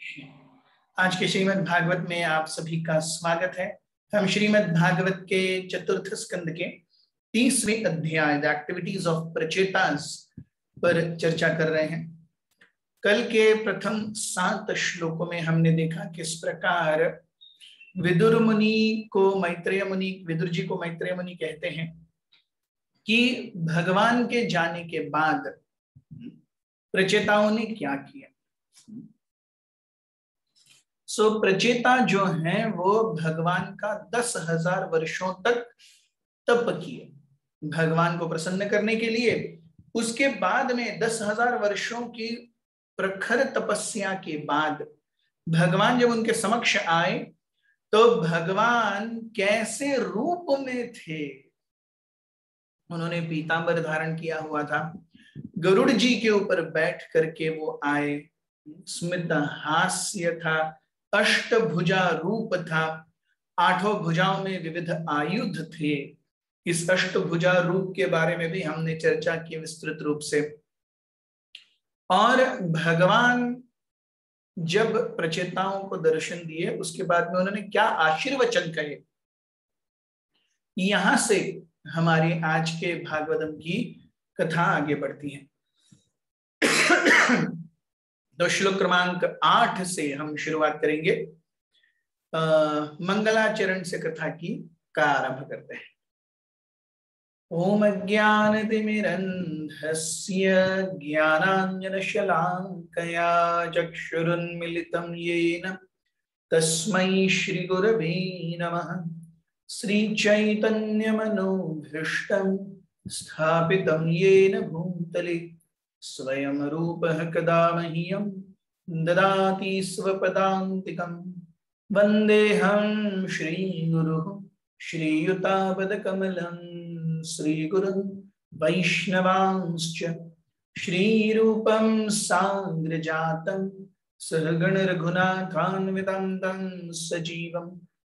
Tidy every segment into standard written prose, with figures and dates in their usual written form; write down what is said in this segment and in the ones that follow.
आज के श्रीमद् भागवत में आप सभी का स्वागत है। हम श्रीमद् भागवत के चतुर्थ स्कंद के 30वें अध्याय द एक्टिविटीज ऑफ प्रचेतास पर चर्चा कर रहे हैं। कल के प्रथम 7 श्लोकों में हमने देखा किस प्रकार विदुर जी को मैत्रेय मुनि कहते हैं कि भगवान के जाने के बाद प्रचेताओं ने क्या किया। प्रचेता जो हैं वो भगवान का 10,000 वर्षों तक तप किए भगवान को प्रसन्न करने के लिए। उसके बाद में 10,000 वर्षों की प्रखर तपस्या के बाद भगवान जब उनके समक्ष आए तो भगवान कैसे रूप में थे। उन्होंने पीतांबर धारण किया हुआ था, गरुड़ जी के ऊपर बैठ करके वो आए, स्मित हास्य था, अष्टभुजा रूप था, 8 भुजाओं में विविध आयुध थे। इस अष्टभुजा रूप के बारे में भी हमने चर्चा की विस्तृत रूप से। और भगवान जब प्रचेताओं को दर्शन दिए उसके बाद में उन्होंने क्या आशीर्वचन कहे, यहां से हमारे आज के भागवतम की कथा आगे बढ़ती है। तो श्लोक क्रमांक 8 से हम शुरुआत करेंगे। मंगलाचरण से कथा का आरंभ करते हैं। ओम अज्ञानतिमिरन्धस्य ज्ञानाञ्जनशलाकया चक्षुरुन्मिलितं येन तस्मै श्रीगुरवे नमः। श्रीचैतन्यमनोभीष्टं स्थापितं येन भूतले स्वयं रूपः कदा मह्यं ददाति स्वपदान्तिकं। वन्देऽहं श्रीगुरुः श्रीयुतापदकमलं श्रीगुरुं वैष्णवांश्च श्रीरूपं सान्द्रजातं सहगण रघुनाथान्वितं तं सजीवं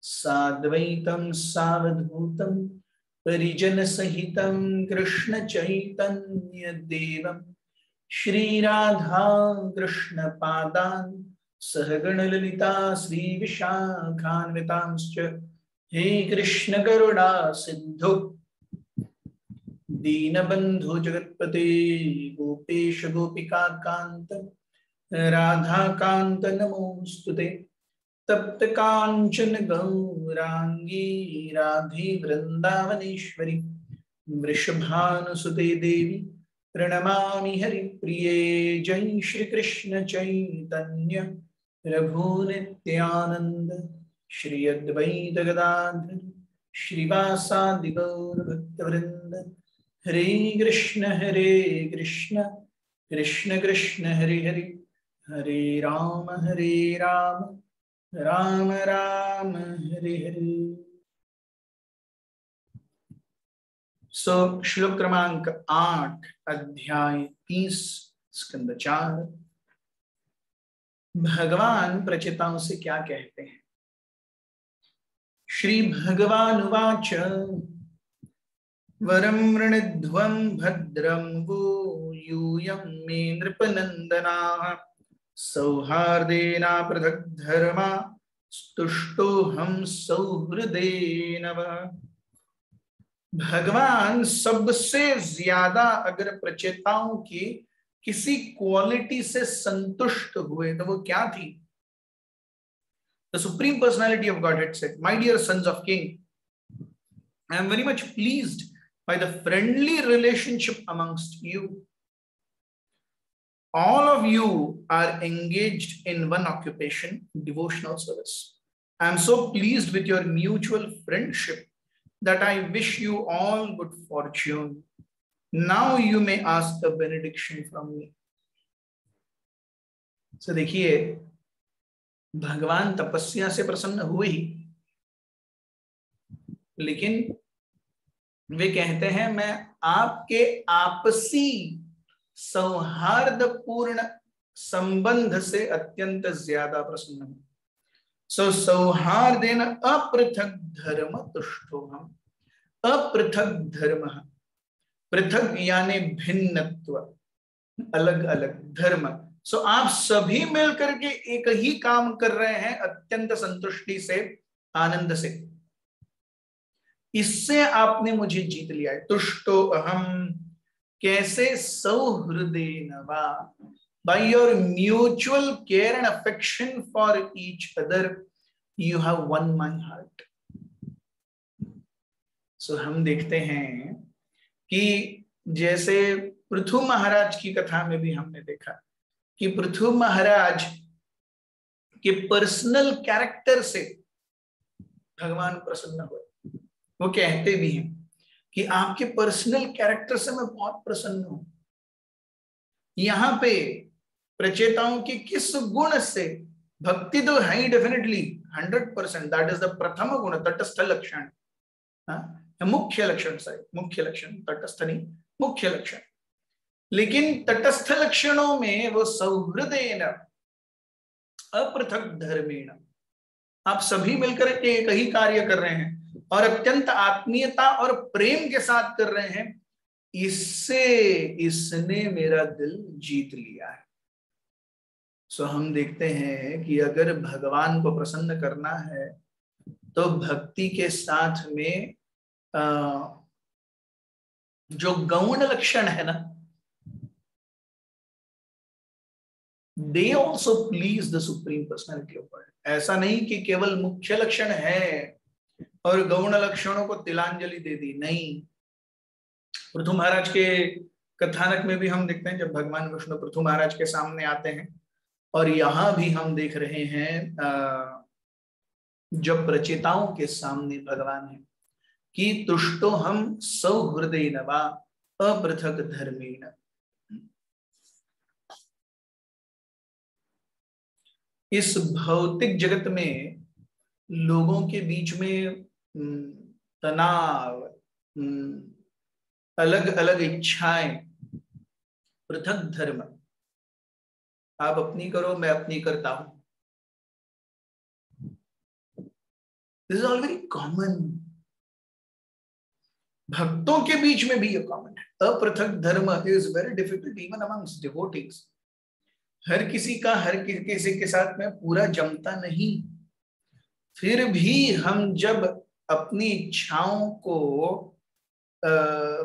साद्वैतं सावधूतं परिजनसहितं कृष्ण चैतन्य देवं श्री राधा कृष्ण पादान् सहगण ललिता श्री विशाखान्वितांश्च। हे कृष्ण करुणा सिंधु दीनबंधु जगत्पते गोपेश गोपिका कांत राधा कांत नमोस्तुते। तप्त कांचन गौरांगी राधे वृंदावनेश्वरी वृषभानुसुते देवी प्रणमामि हरिप्रिये। जय श्री कृष्ण चैतन्य प्रभु नित्यानंद श्री अद्वैत गदाधर श्रीवासादि गौर भक्तवृंद। हरे कृष्ण कृष्ण कृष्ण हरे हरे, हरे राम राम राम हरे हरे। श्लोक क्रमांक 8 अध्याय 30 स्कंद 4। भगवान प्रचेताओं से क्या कहते हैं। श्री भगवान उवाच वरं वृणध्वं भद्रं वो यूयं मे नृपनंदनाः सौहार्देना पृथक् धर्मा स्तुष्टोऽहं सौहृदेन वः। भगवान सबसे ज्यादा अगर प्रचेताओं की किसी क्वालिटी से संतुष्ट हुए तो वो क्या थी। The Supreme Personality of Godhead said, "My dear sons of King, I am very much pleased by the friendly relationship amongst you. All of you are engaged in one occupation, devotional service. I am so pleased with your mutual friendship that I wish you all good fortune. Now you may ask the benediction from me." So देखिए, भगवान तपस्या से प्रसन्न हुए ही, लेकिन वे कहते हैं मैं आपके आपसी सौहार्दपूर्ण संबंध से अत्यंत ज्यादा प्रसन्न हूं। सौहार्देन अपृथक धर्म तुष्टोहम। अपृथक धर्म, पृथक यानी भिन्नत्व, अलग अलग, धर्म सो आप सभी मिलकर के एक ही काम कर रहे हैं अत्यंत संतुष्टि से, आनंद से। इससे आपने मुझे जीत लिया है। तुष्टो अहम कैसे? सौहृदेन वा, by your mutual care and affection for each other, you have won my heart. So हम देखते हैं कि जैसे पृथु महाराज की कथा में भी हमने देखा कि पृथु महाराज के पर्सनल कैरेक्टर से भगवान प्रसन्न हुए। वो कहते भी हैं कि आपके पर्सनल कैरेक्टर से मैं बहुत प्रसन्न हूं। यहां पे प्रचेताओं के किस गुण से? भक्ति तो है ही डेफिनेटली 100%, दैट इज द प्रथम गुण, तटस्थ लक्षण, मुख्य लक्षण, सॉरी मुख्य लक्षण, तटस्थ नहीं, मुख्य लक्षण। लेकिन तटस्थ लक्षणों में वो सौहृदेन अपृथक धर्मेण, आप सभी मिलकर के एक ही कार्य कर रहे हैं और अत्यंत आत्मीयता और प्रेम के साथ कर रहे हैं। इससे इसने मेरा दिल जीत लिया है। सो हम देखते हैं कि अगर भगवान को प्रसन्न करना है तो भक्ति के साथ में जो गौण लक्षण है ना, they also please the supreme personality of God. ऐसा नहीं कि केवल मुख्य लक्षण है और गौण लक्षणों को तिलांजलि दे दी, नहीं। पृथु महाराज के कथानक में भी हम देखते हैं जब भगवान विष्णु पृथु महाराज के सामने आते हैं, और यहां भी हम देख रहे हैं जब प्रचेताओं के सामने भगवान है कि तुष्टो हम सौहृदेन वा अपृथक धर्मेण। इस भौतिक जगत में लोगों के बीच में तनाव, अलग अलग इच्छाएं, पृथक धर्म, आप अपनी करो मैं अपनी करता हूं, this is all very common. भक्तों के बीच में भी ये कॉमन है। अपृथक धर्म is very difficult even amongst devotees. हर किसी का हर किसी के साथ में पूरा जमता नहीं। फिर भी हम जब अपनी इच्छाओं को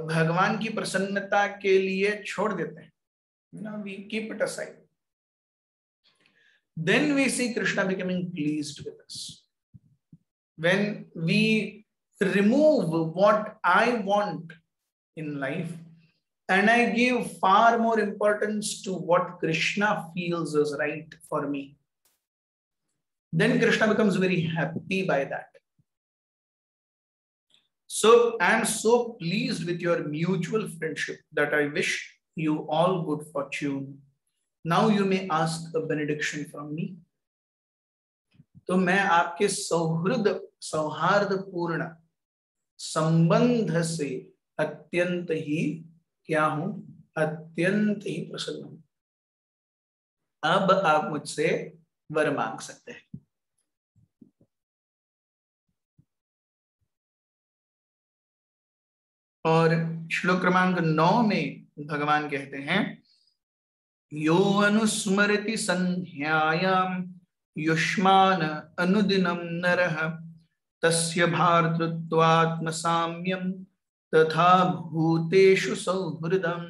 भगवान की प्रसन्नता के लिए छोड़ देते हैं, we keep it aside, then we see Krishna becoming pleased with us. When we remove what I want in life and I give far more importance to what Krishna feels is right for me, then Krishna becomes very happy by that. So I am so pleased with your mutual friendship that I wish you all good fortune. Now you may ask a benediction from me. तो मैं आपके सौहार्दपूर्ण संबंध से अत्यंत ही क्या हूं? अत्यंत ही प्रसन्न हूं। अब आप मुझसे वर मांग सकते हैं। और श्लोक क्रमांक 9 में भगवान कहते हैं, यो अनुस्मरति संध्यायाम युष्मान अनुदिनम नरः तस्य भातृत्वात्म साम्यम तथा भूतेषु सौहृदम।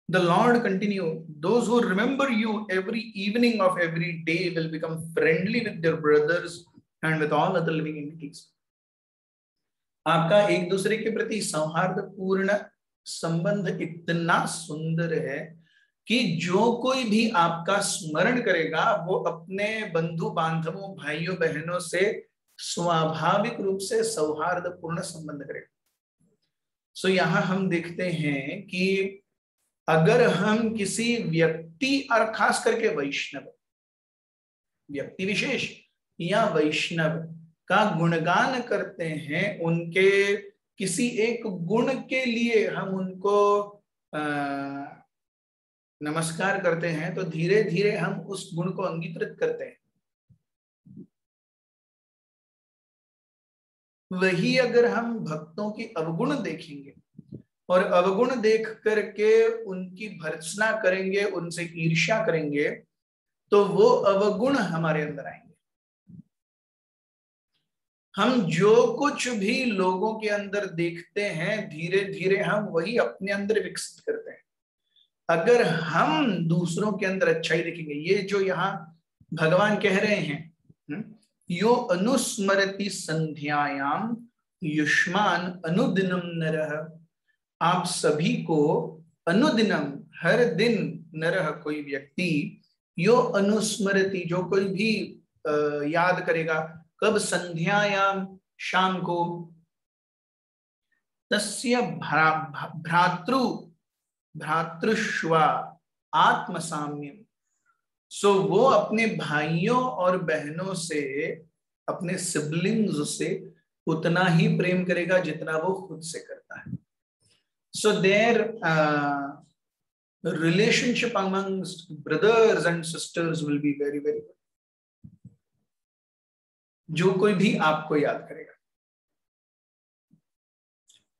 The Lord continue, those who remember you every evening of every day will become friendly with their brothers and with all other living entities. आपका एक दूसरे के प्रति सौहार्दपूर्ण संबंध इतना सुंदर है कि जो कोई भी आपका स्मरण करेगा वो अपने बंधु बांधवों, भाइयों बहनों से स्वाभाविक रूप से सौहार्दपूर्ण संबंध करेगा। सो यहाँ हम देखते हैं कि अगर हम किसी व्यक्ति और खास करके वैष्णव, व्यक्ति विशेष या वैष्णव का गुणगान करते हैं, उनके किसी एक गुण के लिए हम उनको नमस्कार करते हैं, तो धीरे धीरे हम उस गुण को अंगीकृत करते हैं। वही अगर हम भक्तों की अवगुण देखेंगे और अवगुण देख करके उनकी भर्त्सना करेंगे, उनसे ईर्ष्या करेंगे, तो वो अवगुण हमारे अंदर आएंगे। हम जो कुछ भी लोगों के अंदर देखते हैं, धीरे धीरे हम वही अपने अंदर विकसित करते हैं। अगर हम दूसरों के अंदर अच्छाई देखेंगे, ये जो यहाँ भगवान कह रहे हैं, यो अनुस्मरति संध्यायाम युष्मान अनुदिनम नरः, आप सभी को अनुदिनम, हर दिन, नरः कोई व्यक्ति, यो अनुस्मरति जो कोई भी याद करेगा, कब? संध्यायाम, शाम को, तस्य भ्रातृष्वा आत्मसाम्यम, सो वो अपने भाइयों और बहनों से, अपने सिबलिंग्स से उतना ही प्रेम करेगा जितना वो खुद से करता है। So their relationship amongst brothers and sisters will be very very good. जो कोई भी आपको याद करेगा।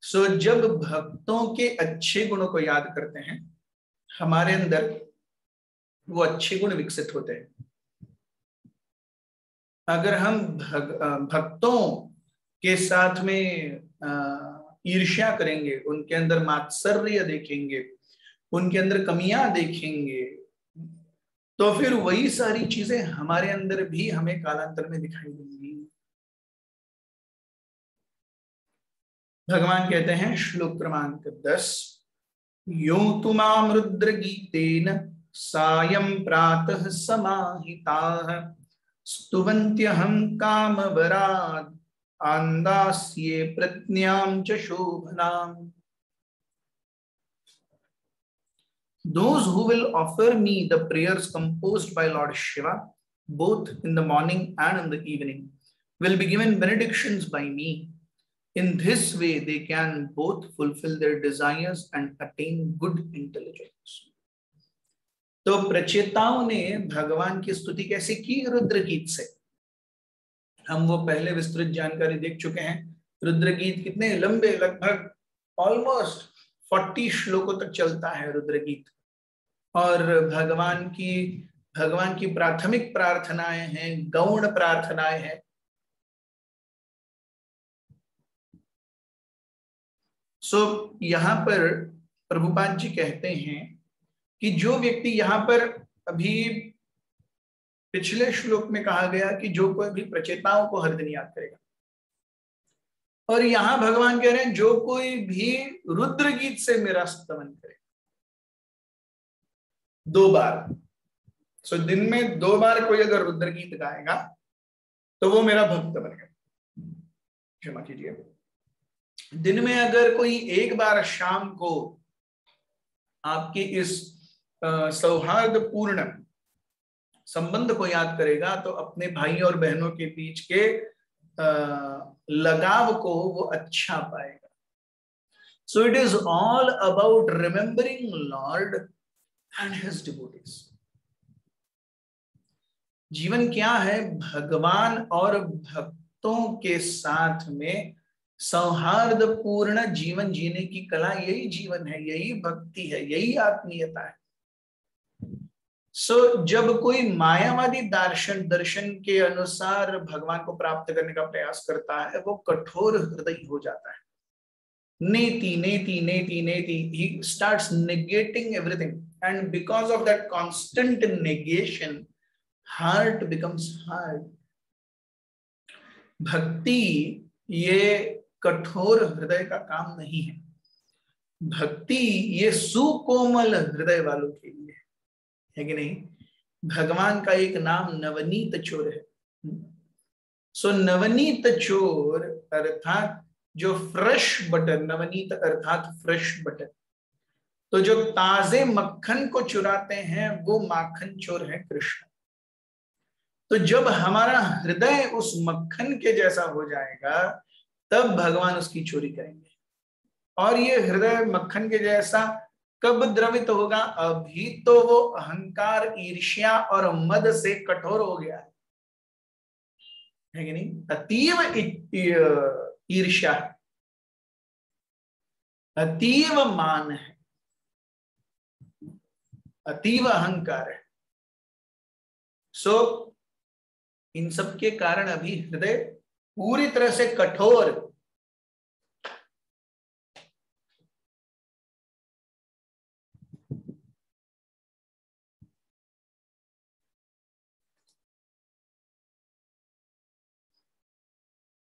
सो जब भक्तों के अच्छे गुणों को याद करते हैं, हमारे अंदर वो अच्छे गुण विकसित होते हैं। अगर हम भक्तों के साथ में ईर्ष्या करेंगे, उनके अंदर मात्सर्य देखेंगे, उनके अंदर कमियां देखेंगे, तो फिर वही सारी चीजें हमारे अंदर भी हमें कालांतर में दिखाई देंगी। भगवान कहते हैं श्लोक क्रमांक 10, यो तुमाम रुद्र गीतेन सायं प्रातः समाहिताः स्तुवन्त्यहं कामवराद् आन्दास्ये प्रज्ञां च शोभनाम्। Those who will offer me the prayers composed by Lord Shiva, both in the morning and in the evening, will be given benedictions by me. In this way, they can both fulfill their desires and attain good intelligence. तो प्रचेताओं ने भगवान की स्तुति कैसे की? रुद्र गीत से। हम वो पहले विस्तृत जानकारी देख चुके हैं। रुद्र गीत कितने लंबे, लगभग ऑलमोस्ट 40 श्लोकों तक चलता है रुद्र गीत, और भगवान की प्राथमिक प्रार्थनाएं हैं, गौण प्रार्थनाएं हैं। सो यहाँ पर प्रभुपाद जी कहते हैं कि जो व्यक्ति, यहाँ पर अभी पिछले श्लोक में कहा गया कि जो कोई भी प्रचेताओं को हर दिन याद करेगा, और यहाँ भगवान कह रहे हैं जो कोई भी रुद्र गीत से मेरा स्तवन करे 2 बार। सो दिन में 2 बार कोई अगर रुद्र गीत गाएगा तो वो मेरा भक्त बनेगा। क्षमा कीजिए, दिन में अगर कोई 1 बार शाम को आपकी इस सौहार्दपूर्ण संबंध को याद करेगा तो अपने भाई और बहनों के बीच के लगाव को वो अच्छा पाएगा। So it is all about remembering Lord and his devotees. जीवन क्या है? भगवान और भक्तों के साथ में सौहार्दपूर्ण जीवन जीने की कला, यही जीवन है, यही भक्ति है, यही आत्मीयता है। सो जब कोई मायावादी दर्शन के अनुसार भगवान को प्राप्त करने का प्रयास करता है, वो कठोर हृदय हो जाता है। नेति नेति नेति नेति, he starts negating everything, and because of that constant negation, heart becomes hard. भक्ति ये कठोर हृदय का काम नहीं है। भक्ति ये सुकोमल हृदय वालों के लिए है कि नहीं? भगवान का एक नाम नवनीत चोर है। सो नवनीत चोर अर्थात जो फ्रेश बटर, नवनीत अर्थात फ्रेश बटर, तो जो ताजे मक्खन को चुराते हैं वो माखन चोर है कृष्ण। तो जब हमारा हृदय उस मक्खन के जैसा हो जाएगा तब भगवान उसकी चोरी करेंगे। और ये हृदय मक्खन के जैसा कब द्रवित होगा? अभी तो वो अहंकार, ईर्ष्या और मद से कठोर हो गया है कि नहीं? अतीव ईर्ष्या, अतीव मान है, अतीव अहंकार है। सो इन सब के कारण अभी हृदय पूरी तरह से कठोर,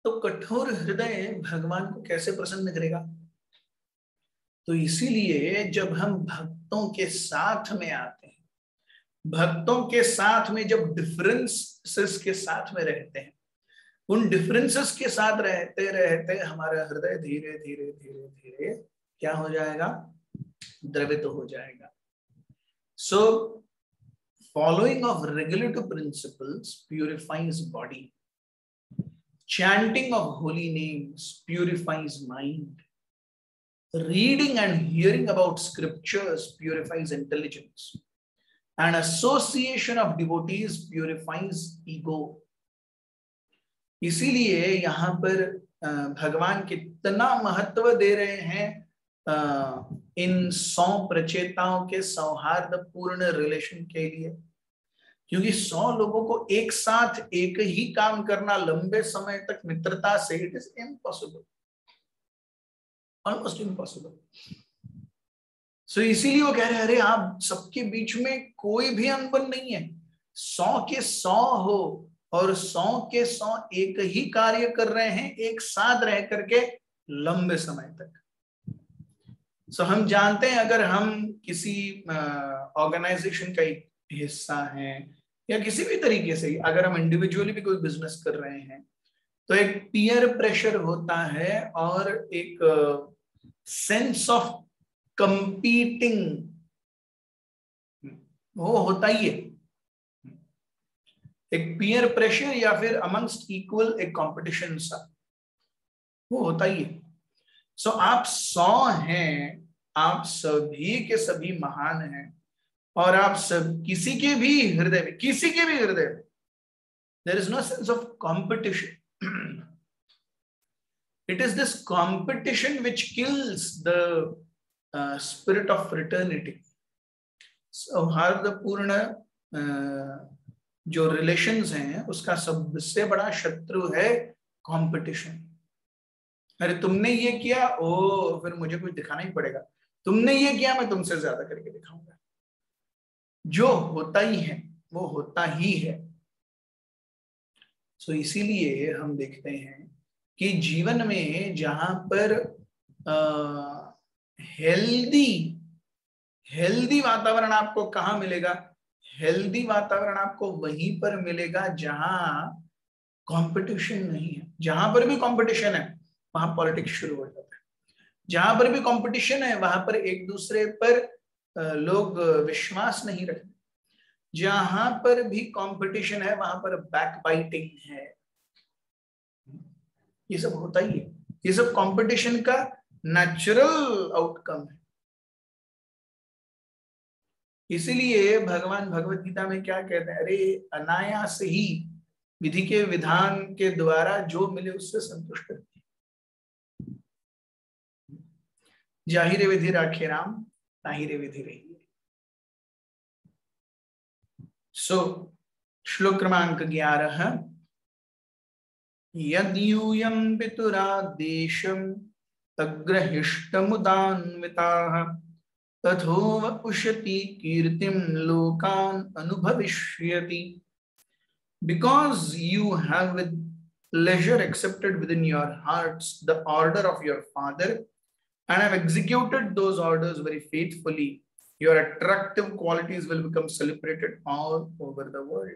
तो कठोर हृदय भगवान को कैसे प्रसन्न करेगा? तो इसीलिए जब हम भक्तों के साथ में आते हैं, भक्तों के साथ में जब डिफरेंसेस के साथ में रहते हैं, उन डिफरेंसेस के साथ रहते रहते हमारा हृदय धीरे धीरे धीरे धीरे क्या हो जाएगा? द्रवित हो जाएगा। So following of regulative principles purifies body, chanting of holy names purifies mind, reading and hearing about scriptures purifies intelligence, and association of devotees purifies ego. इसीलिए यहाँ पर भगवान कितना महत्व दे रहे हैं इन 100 प्रचेताओं के सौहार्दपूर्ण रिलेशन के लिए, क्योंकि 100 लोगों को एक साथ एक ही काम करना लंबे समय तक मित्रता से, it is impossible, almost impossible. So इसीलिए वो कह रहे हैं अरे आप सबके बीच में कोई भी अनबन नहीं है, 100 के 100 हो और 100 के 100 एक ही कार्य कर रहे हैं एक साथ रह करके लंबे समय तक। सो हम जानते हैं अगर हम किसी ऑर्गेनाइजेशन का एक हिस्सा हैं या किसी भी तरीके से अगर हम इंडिविजुअली भी कोई बिजनेस कर रहे हैं, तो एक पीयर प्रेशर होता है और एक सेंस ऑफ कंपीटिंग वो होता ही है, एक पीयर प्रेशर या फिर अमंगस्ट इक्वल एक कंपटीशन सा वो होता ही है। सो आप 100 हैं, आप सभी के सभी महान हैं और आप सब किसी के भी हृदय में, किसी के भी हृदय में there is no sense of competition. It is this competition which kills the spirit of fraternity. सौहार्दपूर्ण जो रिलेशंस हैं उसका सबसे बड़ा शत्रु है कंपटीशन। अरे तुमने ये किया, ओ फिर मुझे कुछ दिखाना ही पड़ेगा, तुमने ये किया मैं तुमसे ज्यादा करके दिखाऊंगा। जो होता ही है वो होता ही है। सो इसीलिए हम देखते हैं कि जीवन में जहां पर हेल्दी वातावरण आपको कहाँ मिलेगा? हेल्दी वातावरण आपको वहीं पर मिलेगा जहां कंपटीशन नहीं है। जहां पर भी कंपटीशन है वहां पॉलिटिक्स शुरू हो जाता है। जहां पर भी कंपटीशन है वहां पर एक दूसरे पर लोग विश्वास नहीं रखते। जहां पर भी कंपटीशन है वहां पर बैकबाइटिंग है। ये सब होता ही है, ये सब कंपटीशन का नेचुरल आउटकम है। इसीलिए भगवान भगवत गीता में क्या कहते हैं? अरे अनायास ही विधि के विधान के द्वारा जो मिले उससे संतुष्ट रहते हैं। जाहिर विधि राखे राम, ताहिर विधि रही। सो श्लोक क्रमांक 11, यद्यूयं पितुरादेशं अग्रहिष्टमुदान्विताः तथोव उशति कीर्तिं लोकान् अनुभविष्यति। Because you have with pleasure accepted within your hearts the order of your father and have executed those orders very faithfully, your attractive qualities will become celebrated all over the world.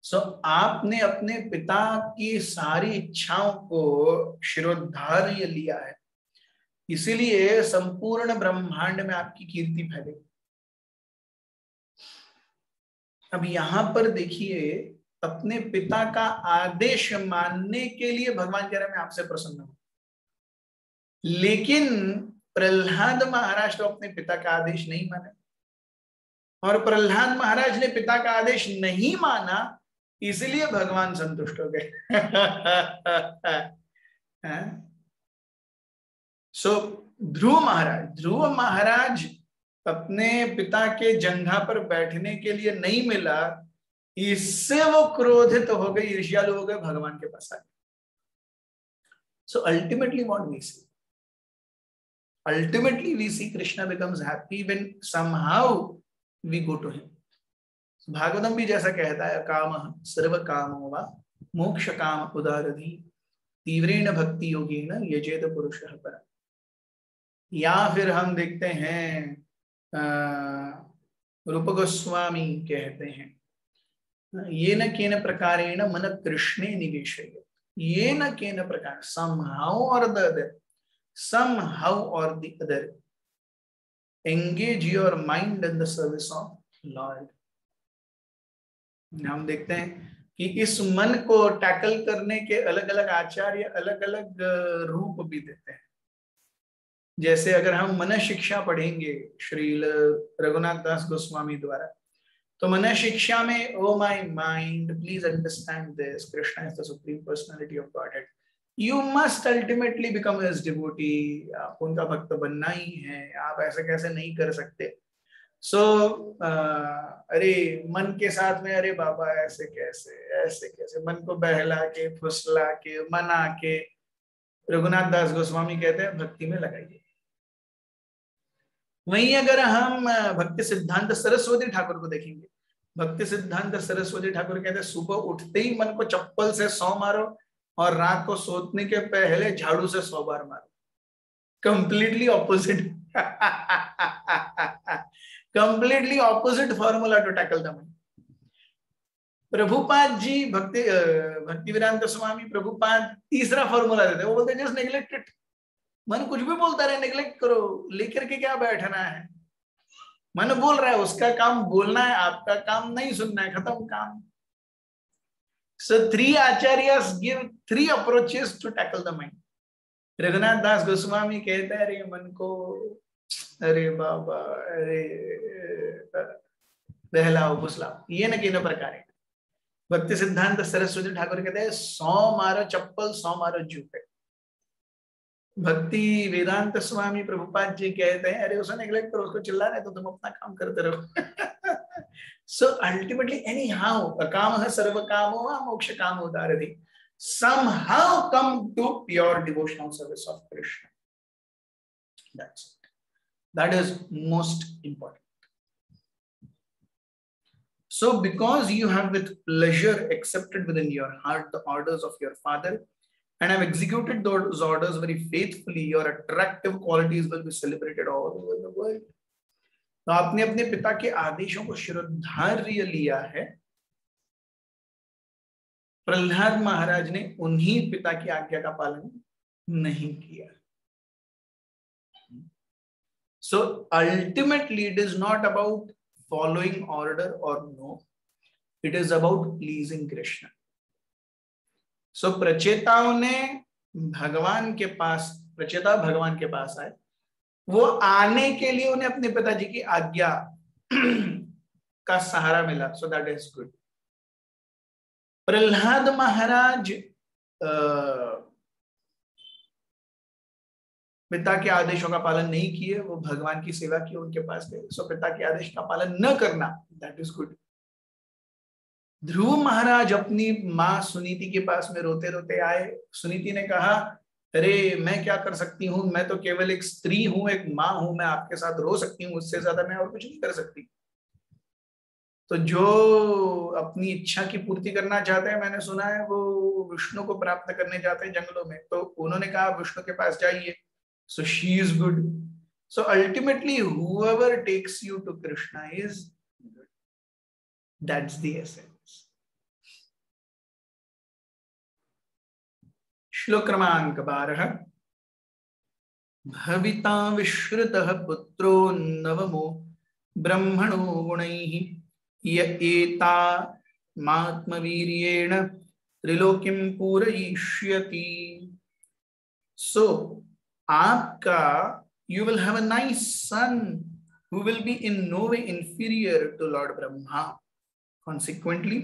So आपने अपने पिता की सारी इच्छाओं को शिरोधार्य लिया है, इसीलिए संपूर्ण ब्रह्मांड में आपकी कीर्ति फैलेगी। अब यहां पर देखिए, अपने पिता का आदेश मानने के लिए भगवान कह रहे हैं मैं आपसे प्रसन्न हूं, लेकिन प्रहलाद महाराज तो अपने पिता का आदेश नहीं माने, और प्रहलाद महाराज ने पिता का आदेश नहीं माना इसलिए भगवान संतुष्ट हो गए। सो ध्रुव महाराज अपने पिता के जंघा पर बैठने के लिए नहीं मिला, इससे वो क्रोधित हो गए, ईर्ष्यालु हो गए, भगवान के पास आ गए। So ultimately what we see, ultimately we see Krishna becomes happy when somehow we go to him. Bhagavatam भी जैसा कहता है, कामः सर्व कामो वा मोक्ष काम उदारधि तीव्रेण भक्ति योगेन यजेत पुरुषः परम्। या फिर हम देखते हैं रूप गोस्वामी कहते हैं, ये न केन प्रकारेण मन कृष्णे निवेशयेत्, ये न केन प्रकार, somehow or the other, somehow or the other engage your mind in the service of Lord। हम देखते हैं कि इस मन को टैकल करने के अलग अलग आचार्य अलग अलग रूप भी देते हैं। जैसे अगर हम मन शिक्षा पढ़ेंगे श्रील रघुनाथ दास गोस्वामी द्वारा, तो मन शिक्षा में oh my mind please understand this, Krishna is the supreme personality of godhead, you must ultimately become his devotee, आप उनका भक्त बनना ही है, आप ऐसे कैसे नहीं कर सकते। सो अरे मन के साथ में, अरे बाबा ऐसे कैसे मन को बहला के फुसला के मना के, रघुनाथ दास गोस्वामी कहते हैं भक्ति में लगाइए। वहीं अगर हम भक्ति सिद्धांत सरस्वती ठाकुर को देखेंगे, भक्ति सिद्धांत सरस्वती ठाकुर कहते हैं सुबह उठते ही मन को चप्पल से 100 मारो और रात को सोने के पहले झाड़ू से 100 बार मारो। Completely opposite completely opposite formula to tackle the mind. Prabhupada ji Bhaktivedanta स्वामी प्रभुपाद तीसरा फॉर्मूला देते हैं, वो बोलते हैं जस्ट नेग्लेक्ट इट। मन कुछ भी बोलता रहे, नेग्लेक्ट करो, लेकर के क्या बैठना है। मन बोल रहा है, उसका काम बोलना है, आपका काम नहीं सुनना है, खत्म काम। So 3 acharyas give 3 approaches to tackle the mind. Raghunath दास गोस्वामी कहते हैं, अरे मन को, अरे बाबा, अरे बहलाओ फुसलाओ, ये न किन प्रकार है। भक्ति सिद्धांत सरस्वती ठाकुर कहते हैं 100 मारो चप्पल 100 मारो जूते। भक्ति वेदांत स्वामी प्रभुपाद जी कहते हैं अरे उसे नेग्लेक्ट करो, उसको चिल्ला रहे तो तुम अपना काम करते रहो। So ultimately anyhow akamah sarva kamo va moksha kamo udaradhi somehow come to pure devotional service of Krishna. That's it. That is most important. So because you have with pleasure accepted within your heart the orders of your father and have executed those orders very faithfully, your attractive qualities will be celebrated all over the world. तो आपने अपने पिता के आदेशों को श्रद्धार्य लिया है। प्रहलाद महाराज ने उन्हीं पिता की आज्ञा का पालन नहीं किया। So ultimately it is not about following order or no, it is about pleasing Krishna. So प्रचेताओं ने भगवान के पास, प्रचेता भगवान के पास आए, वो आने के लिए उन्हें अपने पिताजी की आज्ञा का सहारा मिला। So that is good. Prahlad Maharaj पिता के आदेशों का पालन नहीं किए, वो भगवान की सेवा की, उनके पास गए। सो पिता के आदेश का पालन न करना, दैट इज गुड। ध्रुव महाराज अपनी माँ सुनीति के पास में रोते रोते आए। सुनीति ने कहा अरे मैं क्या कर सकती हूँ, मैं तो केवल एक स्त्री हूं, एक माँ हूं, मैं आपके साथ रो सकती हूँ, उससे ज्यादा मैं और कुछ नहीं कर सकती। तो जो अपनी इच्छा की पूर्ति करना चाहते हैं, मैंने सुना है वो विष्णु को प्राप्त करने जाते हैं जंगलों में, तो उन्होंने कहा विष्णु के पास जाइए। So she is good. So ultimately whoever takes you to Krishna is good. That's the essence. श्लोक क्रमांक 12। भविता विश्रुतः पुत्रो नवमो ब्रह्मणो गुणैः य एतामात्मवीर्येण त्रिलोकीं पूरयिष्यति। सो आपका, you will have a nice son who will be in no way inferior to Lord Brahma. Consequently,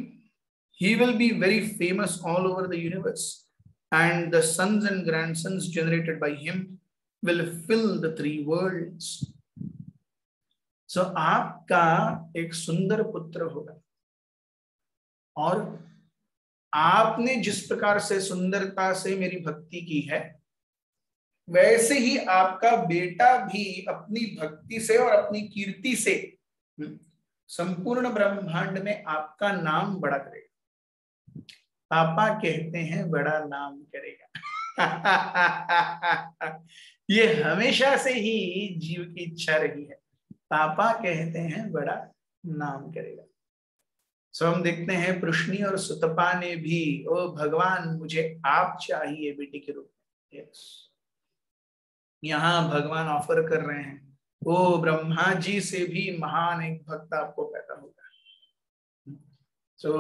he will be very famous all over the universe, and the sons and grandsons generated by him will fill the three worlds. So आपका एक सुंदर पुत्र होगा, और आपने जिस प्रकार से सुंदरता से मेरी भक्ति की है, वैसे ही आपका बेटा भी अपनी भक्ति से और अपनी कीर्ति से संपूर्ण ब्रह्मांड में आपका नाम बड़ा करेगा। पापा कहते हैं बड़ा नाम करेगा। ये हमेशा से ही जीव की इच्छा रही है, पापा कहते हैं बड़ा नाम करेगा। सो हम देखते हैं प्रश्नी और सुतपा ने भी, ओ भगवान मुझे आप चाहिए बेटे के रूप में। यस, यहाँ भगवान ऑफर कर रहे हैं, ओ ब्रह्मा जी से भी महान एक भक्त आपको पैदा होगा। तो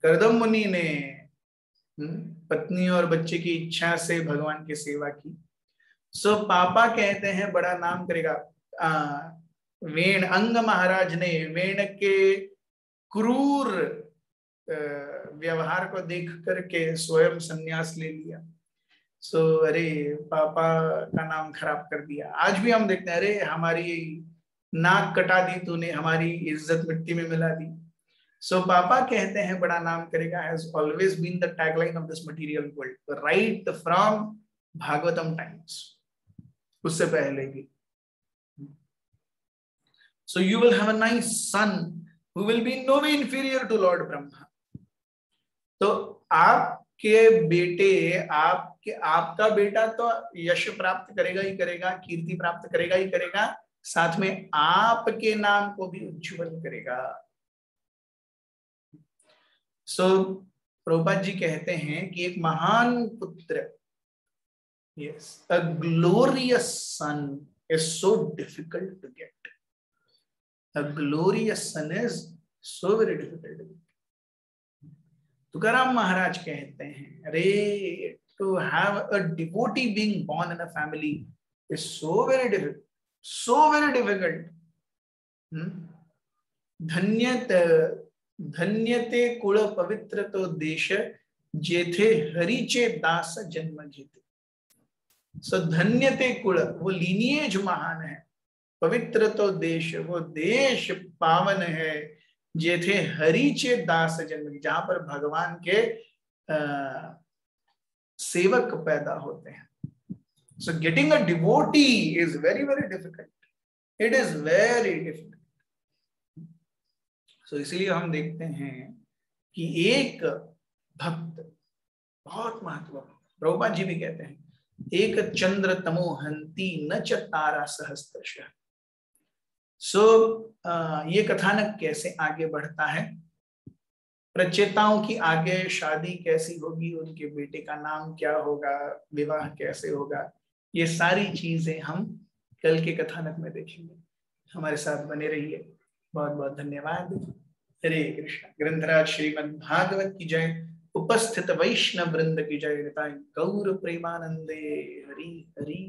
कर्दम मुनि ने पत्नी और बच्चे की इच्छा से भगवान की सेवा की। सो पापा कहते हैं बड़ा नाम करेगा। वेण अंग महाराज ने वेण के क्रूर व्यवहार को देख करके स्वयं संन्यास ले लिया। सो अरे पापा का नाम खराब कर दिया। आज भी हम देखते हैं, अरे हमारी नाक कटा दी तूने, हमारी इज्जत मिट्टी में मिला दी। सो पापा कहते हैं बड़ा नाम करेगा has always been the tagline of this material world, right from Bhagavatam times, उससे पहले भी। So you will have a nice son who will be no way inferior to Lord Brahma. तो आपके बेटे, आपका बेटा तो यश प्राप्त करेगा ही करेगा, कीर्ति प्राप्त करेगा ही करेगा, साथ में आपके नाम को भी उज्ज्वल करेगा। सो प्रभुपाद जी कहते हैं कि एक महान पुत्र, yes, a glorious son is so difficult to get. A glorious son is so very difficult. Tukaram महाराज कहते हैं, अरे to have a devotee being born in a family is so very difficult, so very difficult. धन्यते कुल पवित्र तो देश, जेथे हरिचे दास जन्म घेते। सो धन्यते कुल, वो लीनिएज महान है, पवित्र तो देश, वो देश पावन है, जेथे हरिचे दास जन्म, जहां पर भगवान के सेवक पैदा होते हैं। So getting a devotee is very very difficult, it is very difficult. So इसलिए हम देखते हैं कि एक भक्त बहुत महत्वपूर्ण, प्रभुपाद जी भी कहते हैं, एक चंद्र तमोहंती न च तारा सहस्त्रश। सो ये कथानक कैसे आगे बढ़ता है, प्रचेताओं की आगे शादी कैसी होगी, उनके बेटे का नाम क्या होगा, विवाह कैसे होगा, ये सारी चीजें हम कल के कथानक में देखेंगे। हमारे साथ बने रहिए। बहुत बहुत धन्यवाद। हरे कृष्ण। ग्रंथराज श्रीमद् भागवत की जय, उपस्थित वैष्णव वृंद की जय, गौर प्रेमानंदे। हरि हरि।